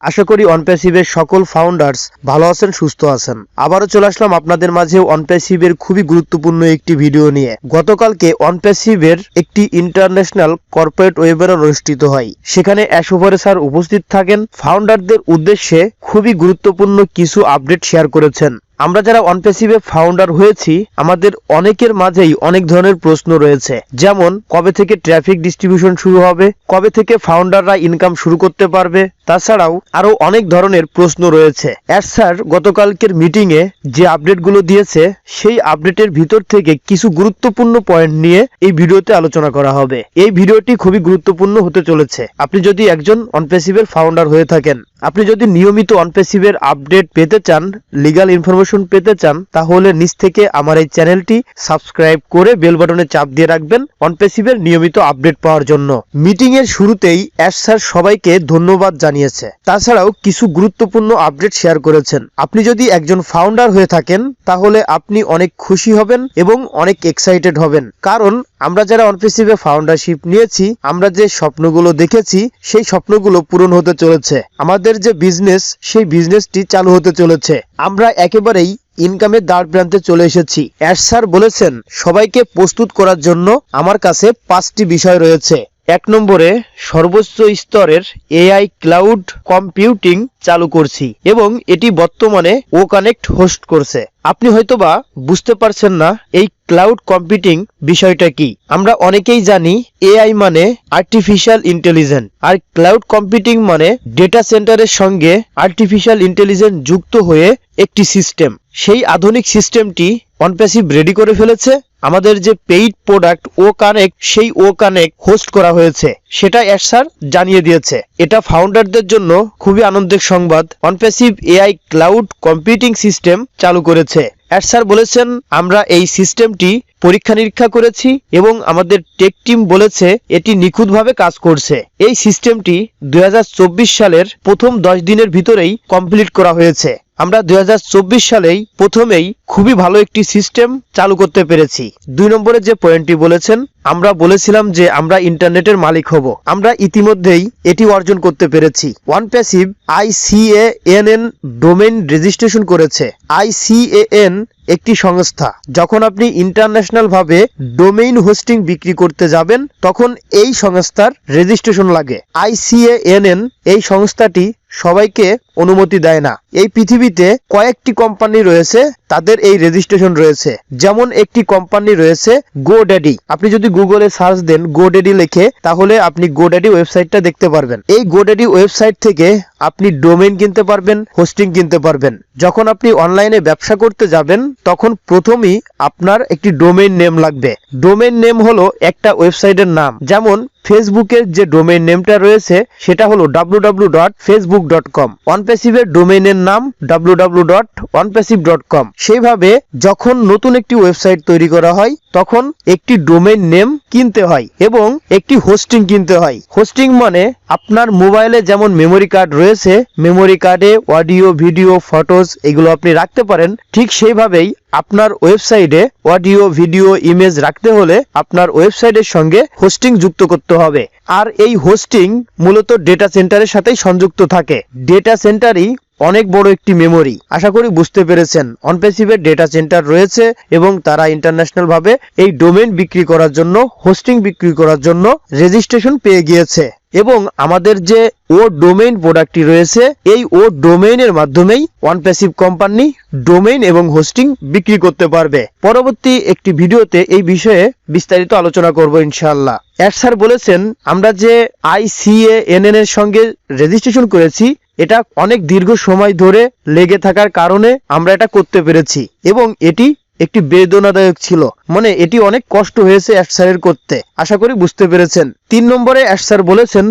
আশা করি অনপ্যাসিভের সকল ফাউন্ডার্স ভালো আছেন, সুস্থ আছেন। আবারও চলে আসলাম আপনাদের মাঝে অনপ্যাসিভের খুবই গুরুত্বপূর্ণ একটি ভিডিও নিয়ে। গতকালকে অনপ্যাসিভের একটি ইন্টারন্যাশনাল কর্পোরেট ওয়েবিনার অনুষ্ঠিত হয়। সেখানে অ্যাশোভারে স্যার উপস্থিত থাকেন। ফাউন্ডারদের উদ্দেশ্যে খুবই গুরুত্বপূর্ণ কিছু আপডেট শেয়ার করেছেন। আমরা যারা অনপ্যাসিভে ফাউন্ডার হয়েছি, আমাদের অনেকের মাঝেই অনেক ধরনের প্রশ্ন রয়েছে, যেমন কবে থেকে ট্রাফিক ডিস্ট্রিবিউশন শুরু হবে, কবে থেকে ফাউন্ডাররা ইনকাম শুরু করতে পারবে। তাছাড়াও আরো অনেক ধরনের প্রশ্ন রয়েছে। স্যার গতকালকের মিটিংয়ে যে আপডেটগুলো দিয়েছে, সেই আপডেটের ভিতর থেকে কিছু গুরুত্বপূর্ণ পয়েন্ট নিয়ে এই ভিডিওতে আলোচনা করা হবে। এই ভিডিওটি খুবই গুরুত্বপূর্ণ হতে চলেছে। আপনি যদি একজন অনপ্যাসিভের ফাউন্ডার হয়ে থাকেন, আপনি যদি নিয়মিত অনপ্যাসিভের আপডেট পেতে চান, লিগ্যাল ইনফরমেশন পেতে চান, তাহলে নিচ থেকে আমার এই চ্যানেলটি সাবস্ক্রাইব করে বেল বাটনে চাপ দিয়ে রাখবেন অনপ্যাসিভের নিয়মিত আপডেট পাওয়ার জন্য। মিটিং এর শুরুতেই স্যার সবাইকে ধন্যবাদ জানিয়েছে। তাছাড়াও কিছু গুরুত্বপূর্ণ আপডেট শেয়ার করেছেন। আপনি যদি একজন ফাউন্ডার হয়ে থাকেন, তাহলে আপনি অনেক খুশি হবেন এবং অনেক এক্সাইটেড হবেন, কারণ আমরা যারা অনপ্যাসিভে ফাউন্ডারশিপ নিয়েছি, আমরা যে স্বপ্নগুলো দেখেছি, সেই স্বপ্নগুলো পূরণ হতে চলেছে। আমাদের যে বিজনেস, সেই বিজনেসটি চালু হতে চলেছে। আমরা একেবারেই ইনকামের দ্বার প্রান্তে চলে এসেছি। স্যার বলেছেন সবাইকে প্রস্তুত করার জন্য আমার কাছে 5টি বিষয় রয়েছে। 1 নম্বরে সর্বোচ্চ স্তরের এআই ক্লাউড কম্পিউটিং চালু করছি এবং এটি বর্তমানে ও কানেক্ট হোস্ট করছে। আপনি হয়তোবা বুঝতে পারছেন না এই ক্লাউড কম্পিউটিং বিষয়টা কি। আমরা অনেকেই জানি এআই মানে আর্টিফিশিয়াল ইন্টেলিজেন্স, আর ক্লাউড কম্পিউটিং মানে ডেটা সেন্টারের সঙ্গে আর্টিফিশিয়াল ইন্টেলিজেন্স যুক্ত হয়ে একটি সিস্টেম। সেই আধুনিক সিস্টেমটি অনপ্যাসিভ রেডি করে ফেলেছে। আমাদের যে পেইড প্রোডাক্ট ও কানেক্ট, সেই ও কানেক্ট হোস্ট করা হয়েছে, সেটা স্যার জানিয়ে দিয়েছে। এটা ফাউন্ডারদের জন্য খুবই আনন্দের সংবাদ। অনপ্যাসিভ এআই ক্লাউড কম্পিউটিং সিস্টেম চালু করেছে। স্যার বলেছেন আমরা এই সিস্টেমটি পরীক্ষা নিরীক্ষা করেছি এবং আমাদের টেক টিম বলেছে এটি নিখুঁতভাবে কাজ করছে। এই সিস্টেমটি 2024 সালের প্রথম 10 দিনের ভিতরেই কমপ্লিট করা হয়েছে। আমরা 2024 সালেই প্রথমেই খুবই ভালো একটি সিস্টেম চালু করতে পেরেছি। 2 নম্বরে যে পয়েন্টটি বলেছেন, আমরা বলেছিলাম যে আমরা ইন্টারনেটের মালিক হব। আমরা ইতিমধ্যেই এটি অর্জন করতে পেরেছি। অনপ্যাসিভ ICANN ডোমেইন রেজিস্ট্রেশন করেছে। ICANN একটি সংস্থা। যখন আপনি ইন্টারন্যাশনাল ভাবে ডোমেইন হোস্টিং বিক্রি করতে যাবেন, তখন এই সংস্থার রেজিস্ট্রেশন লাগে। ICANN এই সংস্থাটি সবাইকে অনুমতি দেয় না। এই পৃথিবীতে কয়েকটি কোম্পানি রয়েছে, তাদের এই রেজিস্ট্রেশন রয়েছে। যেমন একটি কোম্পানি রয়েছে GoDaddy। আপনি যদি গুগলে সার্চ দেন GoDaddy লিখে, তাহলে আপনি GoDaddy ওয়েবসাইটটা দেখতে পারবেন। এই GoDaddy ওয়েবসাইট থেকে আপনি ডোমেইন কিনতে পারবেন, হোস্টিং কিনতে পারবেন। যখন আপনি অনলাইনে ব্যবসা করতে যাবেন, তখন প্রথমেই আপনার একটি ডোমেইন নেম লাগবে। ডোমেইন নেম হলো একটা ওয়েবসাইটের নাম। যেমন ফেসবুকের যে ডোমেইন নেমটা রয়েছে, সেটা হলো www.facebook.com। অনপ্যাসিভের ডোমেইনের নাম www.onpassive.com। সেইভাবে যখন নতুন একটি ওয়েবসাইট তৈরি করা হয়, তখন একটি ডোমেইন নেম কিনতে হয় এবং একটি হোস্টিং কিনতে হয়। হোস্টিং মানে আপনার মোবাইলে যেমন মেমোরি কার্ড রয়েছে, মেমোরি কার্ডে অডিও, ভিডিও, ফটোজ এগুলো আপনি রাখতে পারেন, ঠিক সেইভাবেই আপনার ওয়েবসাইটে অডিও, ভিডিও, ইমেজ রাখতে হলে আপনার ওয়েবসাইটের সঙ্গে হোস্টিং যুক্ত করতে হবে। আর এই হোস্টিং মূলত ডেটা সেন্টারের সাথেই সংযুক্ত থাকে। ডেটা সেন্টারই অনেক বড় একটি মেমোরি। আশা করি বুঝতে পেরেছেন। অনপ্যাসিভের ডেটা সেন্টার রয়েছে এবং তারা ইন্টারন্যাশনাল ভাবে এই ডোমেইন বিক্রি করার জন্য, হোস্টিং বিক্রি করার জন্য রেজিস্ট্রেশন পেয়ে গিয়েছে। এবং আমাদের যে ও ডোমেইন প্রোডাক্টটি রয়েছে, এই ও ডোমেইনের মাধ্যমেই অনপ্যাসিভ কোম্পানি ডোমেইন এবং হোস্টিং বিক্রি করতে পারবে। পরবর্তী একটি ভিডিওতে এই বিষয়ে বিস্তারিত আলোচনা করব ইনশাআল্লাহ। স্যার বলেছেন আমরা যে ICANN এর সঙ্গে রেজিস্ট্রেশন করেছি, এটা অনেক দীর্ঘ সময় ধরে লেগে থাকার কারণে আমরা এটা করতে পেরেছি এবং এটি একটি বেদনাদায়ক ছিল। মানে এটি অনেক কষ্ট হয়েছে স্যারের করতে। আশা করি বুঝতে পেরেছেন। 3 নম্বরে স্যার বলেছেন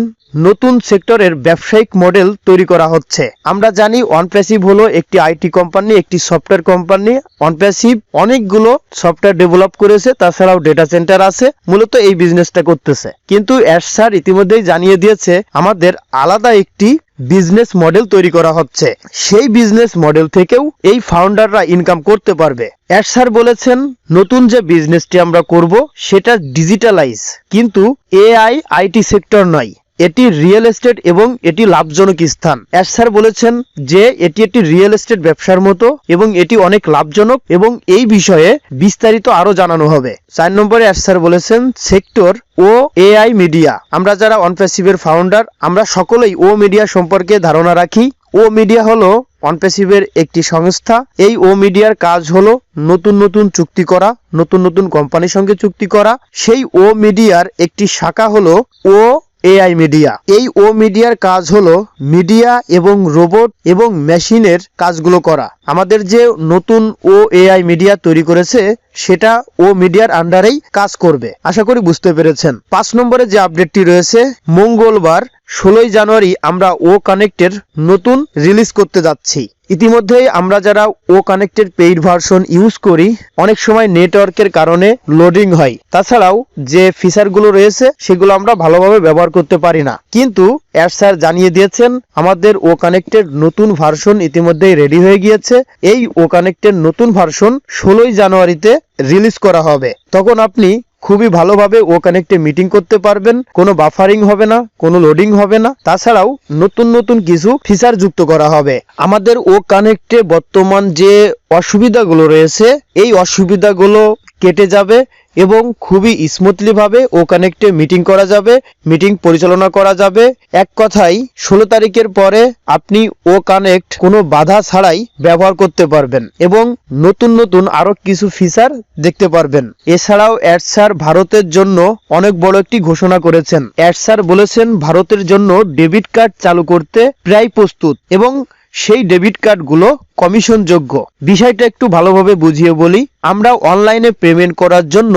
নতুন সেক্টরের ব্যবসায়িক মডেল তৈরি করা হচ্ছে। আমরা জানি অনপ্যাসিভ হলো একটি আইটি কোম্পানি, একটি সফটওয়্যার কোম্পানি। অনপ্যাসিভ অনেকগুলো সফটওয়্যার ডেভেলপ করেছে, তাছাড়াও ডেটা সেন্টার আছে, মূলত এই বিজনেসটা করতেছে। কিন্তু স্যার ইতিমধ্যেই জানিয়ে দিয়েছে আমাদের আলাদা একটি বিজনেস মডেল তৈরি করা হচ্ছে। সেই বিজনেস মডেল থেকেও এই ফাউন্ডাররা ইনকাম করতে পারবে। স্যার বলেছেন নতুন যে বিজনেসটি আমরা করব, সেটা ডিজিটালাইজ, কিন্তু এআই আইটি সেক্টর নয়। এটি রিয়েল এস্টেট এবং এটি লাভজনক স্থান। এস স্যার বলেছেন যে এটি একটি রিয়েল এস্টেট ব্যবসার মতো এবং এটি অনেক লাভজনক এবং এই বিষয়ে বিস্তারিত আরো জানানো হবে। 4 নম্বরে এস স্যার বলেছেন সেক্টর ও এআই মিডিয়া। আমরা যারা অনপ্যাসিভের ফাউন্ডার আমরা সকলেই ও মিডিয়া সম্পর্কে ধারণা রাখি। ও মিডিয়া হলো অনপ্যাসিভের একটি সংস্থা। এই ও মিডিয়ার কাজ হলো নতুন নতুন চুক্তি করা, নতুন নতুন কোম্পানির সঙ্গে চুক্তি করা। সেই ও মিডিয়ার একটি শাখা হলো ও এআই মিডিয়া। এই ও মিডিয়ার কাজ হলো মিডিয়া এবং রোবট এবং মেশিনের কাজগুলো করা। আমাদের যে নতুন ও এআই মিডিয়া তৈরি করেছে সেটা ও মিডিয়ার আন্ডারেই কাজ করবে। আশা করি বুঝতে পেরেছেন। 5 নম্বরে যে আপডেটটি রয়েছে, মঙ্গলবার 16 জানুয়ারি আমরা ও কানেক্টের নতুন রিলিজ করতে যাচ্ছি। ইতিমধ্যেই আমরা যারা ও কানেক্টের পেইড ভার্সন ইউজ করি অনেক সময় নেটওয়ার্কের কারণে লোডিং হয়। তাছাড়াও যে ফিচারগুলো রয়েছে সেগুলো আমরা ভালোভাবে ব্যবহার করতে পারি না। কিন্তু এর স্যার জানিয়ে দিয়েছেন আমাদের ও কানেক্টের নতুন ভার্সন ইতিমধ্যেই রেডি হয়ে গিয়েছে। এই ও কানেক্টের নতুন ভার্সন 16 জানুয়ারিতে রিলিজ করা হবে। তখন আপনি খুবই ভালোভাবে ও কানেক্টে মিটিং করতে পারবেন, কোনো বাফারিং হবে না, কোনো লোডিং হবে না। তাছাড়াও নতুন নতুন কিছু ফিচার যুক্ত করা হবে। আমাদের ও কানেক্টে বর্তমান যে অসুবিধাগুলো রয়েছে এই অসুবিধাগুলো কেটে যাবে এবং খুবই স্মুথলি ভাবে ও কানেক্টে মিটিং করা যাবে, মিটিং পরিচালনা করা যাবে। এক কথায় 16 তারিখের পরে আপনি ও কানেক্ট কোনো বাধা ছাড়াই ব্যবহার করতে পারবেন এবং নতুন নতুন আরো কিছু ফিচার দেখতে পারবেন। এছাড়াও এড স্যার ভারতের জন্য অনেক বড় একটি ঘোষণা করেছেন। এড স্যার বলেছেন ভারতের জন্য ডেবিট কার্ড চালু করতে প্রায় প্রস্তুত এবং সেই ডেবিট কার্ডগুলো কমিশনযোগ্য। বিষয়টা একটু ভালোভাবে বুঝিয়ে বলি। আমরা অনলাইনে পেমেন্ট করার জন্য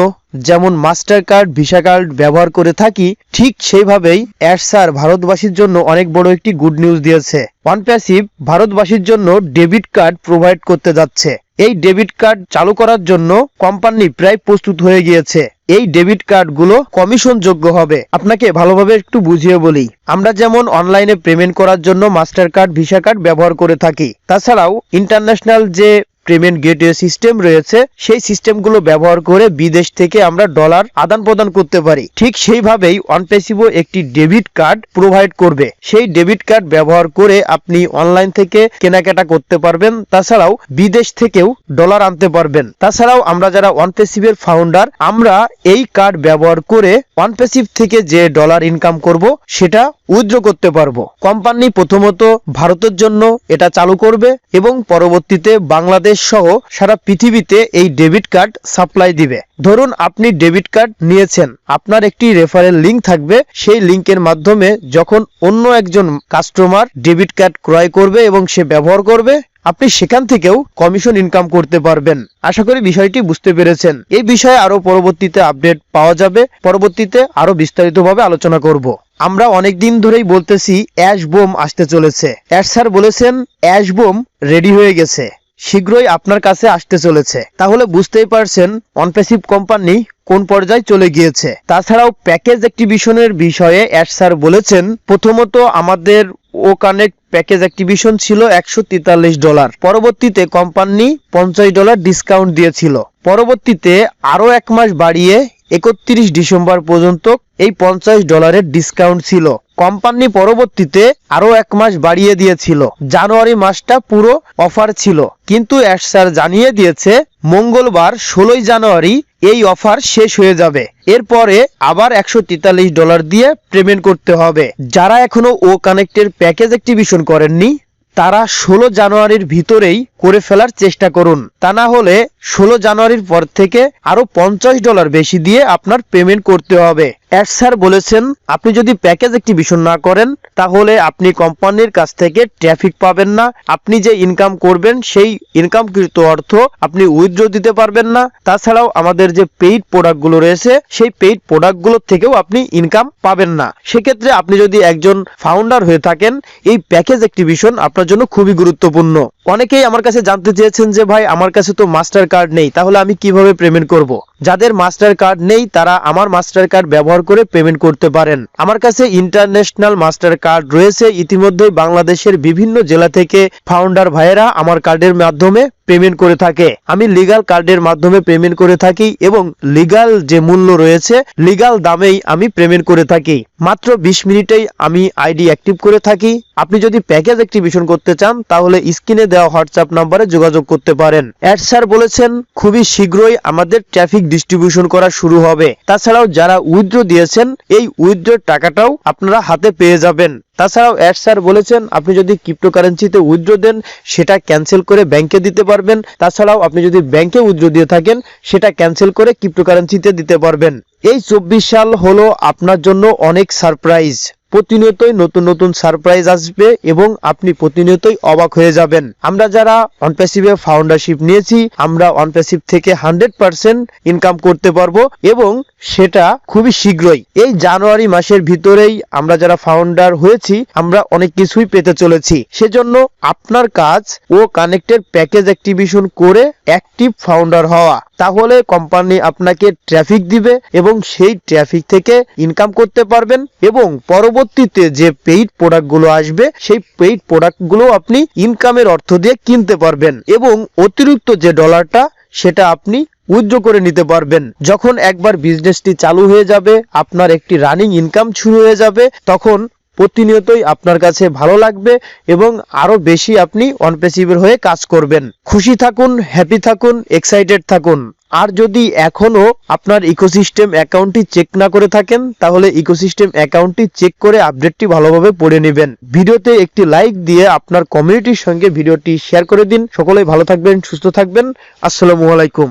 যেমন মাস্টার কার্ড, ভিসা কার্ড ব্যবহার করে থাকি, ঠিক সেইভাবেই এড স্যার ভারতবাসীর জন্য অনেক বড় একটি গুড নিউজ দিয়েছে। অনপ্যাসিভ ভারতবাসীর জন্য ডেবিট কার্ড প্রোভাইড করতে যাচ্ছে। এই ডেবিট কার্ড চালু করার জন্য কোম্পানি প্রায় প্রস্তুত হয়ে গিয়েছে। এই ডেবিট কার্ডগুলো কমিশন যোগ্য হবে। আপনাকে ভালোভাবে একটু বুঝিয়ে বলি। আমরা যেমন অনলাইনে পেমেন্ট করার জন্য মাস্টার কার্ড, ভিসা কার্ড ব্যবহার করে থাকি, তাছাড়াও ইন্টারন্যাশনাল যে পেমেন্ট গেটওয়ে সিস্টেম রয়েছে সেই সিস্টেমগুলো ব্যবহার করে বিদেশ থেকে আমরা ডলার আদান প্রদান করতে পারি। ঠিক সেইভাবেই অনপ্যাসিভও একটি ডেবিট কার্ড প্রোভাইড করবে। সেই ডেবিট কার্ড ব্যবহার করে আপনি অনলাইন থেকে কেনাকাটা করতে পারবেন, তাছাড়াও বিদেশ থেকেও ডলার আনতে পারবেন। তাছাড়াও আমরা যারা অনপ্যাসিভের ফাউন্ডার আমরা এই কার্ড ব্যবহার করে অনপ্যাসিভ থেকে যে ডলার ইনকাম করব সেটা উইথড্র করতে পারবো। কোম্পানি প্রথমত ভারতের জন্য এটা চালু করবে এবং পরবর্তীতে বাংলাদেশ সহ সারা পৃথিবীতে এই ডেবিট কার্ড সাপ্লাই দিবে। ধরুন আপনি ডেবিট কার্ড নিয়েছেন, আপনার একটি রেফারেল লিংক থাকবে। সেই লিংকের মাধ্যমে যখন অন্য একজন কাস্টমার ডেবিট কার্ড ক্রয় করবে এবং সে ব্যবহার করবে, আপনি সেখান থেকেও কমিশন ইনকাম করতে পারবেন। আশা করি বিষয়টি বুঝতে পেরেছেন। এই বিষয়ে আরো পরবর্তীতে আপডেট পাওয়া যাবে, পরবর্তীতে আরো বিস্তারিতভাবে আলোচনা করব। আমরা অনেক দিন ধরেই বলতেছি অ্যাশ বোম আসতে চলেছে। অ্যাশ স্যার বলেছেন অ্যাশ বোম রেডি হয়ে গেছে, শীঘ্রই আপনার কাছে আসতে চলেছে। তাহলে বুঝতেই পারছেন অনপ্যাসিভ কোম্পানি কোন পর্যায়ে চলে গিয়েছে। তাছাড়াও প্যাকেজ অ্যাক্টিভিশনের বিষয়ে অ্যাশ স্যার বলেছেন প্রথমত আমাদের ও কানেক্ট প্যাকেজ অ্যাক্টিভিশন ছিল $143। পরবর্তীতে কোম্পানি $50 ডিসকাউন্ট দিয়েছিল। পরবর্তীতে আরো 1 মাস বাড়িয়ে 31 ডিসেম্বর পর্যন্ত এই $50 ডিসকাউন্ট ছিল। কোম্পানি পরবর্তীতে আরো 1 মাস বাড়িয়ে দিয়েছিল। জানুয়ারি মাসটা পুরো অফার ছিল, কিন্তু অ্যাশ স্যার জানিয়ে দিয়েছে মঙ্গলবার 16 জানুয়ারি এই অফার শেষ হয়ে যাবে। এরপরে আবার $143 দিয়ে পেমেন্ট করতে হবে। যারা এখনো ও কানেক্টের প্যাকেজ অ্যাক্টিভিশন করেননি তারা 16 জানুয়ারির ভিতরেই করে ফেলার চেষ্টা করুন। তা না হলে 16 জানুয়ারির পর থেকে আরো $50 বেশি দিয়ে আপনার পেমেন্ট করতে হবে। অ্যাড স্যার বলেছেন আপনি যদি প্যাকেজ অ্যাক্টিভিশন না করেন তাহলে আপনি কোম্পানির কাছ থেকে ট্রাফিক পাবেন না। আপনি যে ইনকাম করবেন সেই ইনকামকৃত অর্থ আপনি উইথড্র দিতে পারবেন না। তাছাড়াও আমাদের যে পেইড প্রোডাক্টগুলো রয়েছে সেই পেইড প্রোডাক্টগুলো থেকেও আপনি ইনকাম পাবেন না। সেক্ষেত্রে আপনি যদি একজন ফাউন্ডার হয়ে থাকেন এই প্যাকেজ অ্যাক্টিভিশন আপনার জন্য খুবই গুরুত্বপূর্ণ। অনেকেই আমার কাছে জানতে চেয়েছেন যে ভাই আমার কাছে তো মাস্টার কার্ড নেই, তাহলে আমি কিভাবে পেমেন্ট করব? যাদের মাস্টার কার্ড নেই তারা আমার মাস্টার কার্ড ব্যবহার করে পেমেন্ট করতে পারেন। আমার কাছে ইন্টারন্যাশনাল মাস্টার কার্ড রয়েছে। ইতিমধ্যে বাংলাদেশের বিভিন্ন জেলা থেকে ফাউন্ডার ভাইয়েরা আমার কার্ডের মাধ্যমে পেমেন্ট করে থাকে। আমি লিগ্যাল কার্ডের মাধ্যমে পেমেন্ট করে থাকি এবং লিগ্যাল যে মূল্য রয়েছে লিগ্যাল দামেই আমি পেমেন্ট করে থাকি। মাত্র 20 মিনিটেই আমি আইডি অ্যাক্টিভ করে থাকি। আপনি যদি প্যাকেজ অ্যাক্টিভেশন করতে চান তাহলে স্ক্রিনে দেওয়া হোয়াটসঅ্যাপ নম্বরে যোগাযোগ করতে পারেন। অ্যাড স্যার বলেছেন খুবই শীঘ্রই আমাদের ট্রাফিক ডিস্ট্রিবিউশন করা শুরু হবে। তাছাড়াও যারা উইথড্র দিয়েছেন এই উইথড্রর টাকাটাও আপনারা হাতে পেয়ে যাবেন। তাছাড়াও অ্যাড স্যার বলেছেন আপনি যদি ক্রিপ্টোকারেন্সিতে উইথড্র দেন সেটা ক্যান্সেল করে ব্যাংকে দিতে পারবেন। তাছাড়াও আপনি যদি ব্যাংকে উইথড্র দিয়ে থাকেন সেটা ক্যান্সেল করে ক্রিপ্টোকারেন্সিতে দিতে পারবেন। এই 24 সাল হলো আপনার জন্য অনেক সারপ্রাইজ। প্রতিনিয়তই নতুন নতুন সারপ্রাইজ আসবে এবং আপনি প্রতিনিয়তই অবাক হয়ে যাবেন। আমরা যারা অনপ্যাসিভে ফাউন্ডারশিপ নিয়েছি আমরা অনপ্যাসিভ থেকে 100% ইনকাম করতে পারবো এবং সেটা খুবই শীঘ্রই। এই জানুয়ারি মাসের ভিতরেই আমরা যারা ফাউন্ডার হয়েছি আমরা অনেক কিছুই পেতে চলেছি। সেজন্য আপনার কাজ ও কানেক্টের প্যাকেজ অ্যাক্টিভেশন করে অ্যাক্টিভ ফাউন্ডার হওয়া। তাহলে কোম্পানি আপনাকে ট্রাফিক দিবে এবং সেই ট্রাফিক থেকে ইনকাম করতে পারবেন এবং পরবর্তীতে যে পেইড প্রোডাক্টগুলো আসবে সেই পেইড প্রোডাক্টগুলো আপনি ইনকামের অর্থ দিয়ে কিনতে পারবেন এবং অতিরিক্ত যে ডলারটা সেটা আপনি উইথড্র করে নিতে পারবেন। যখন একবার বিজনেসটি চালু হয়ে যাবে আপনার একটি রানিং ইনকাম শুরু হয়ে যাবে তখন প্রতিনিয়তই আপনার কাছে ভালো লাগবে এবং আরো বেশি আপনি অনপ্যাসিভের হয়ে কাজ করবেন। খুশি থাকুন, হ্যাপি থাকুন, এক্সাইটেড থাকুন। আর যদি এখনো আপনার ইকোসিস্টেম অ্যাকাউন্টটি চেক না করে থাকেন তাহলে ইকোসিস্টেম অ্যাকাউন্টটি চেক করে আপডেটটি ভালোভাবে পড়ে নেবেন। ভিডিওতে একটি লাইক দিয়ে আপনার কমিউনিটির সঙ্গে ভিডিওটি শেয়ার করে দিন। সকলেই ভালো থাকবেন, সুস্থ থাকবেন। আসসালামু আলাইকুম।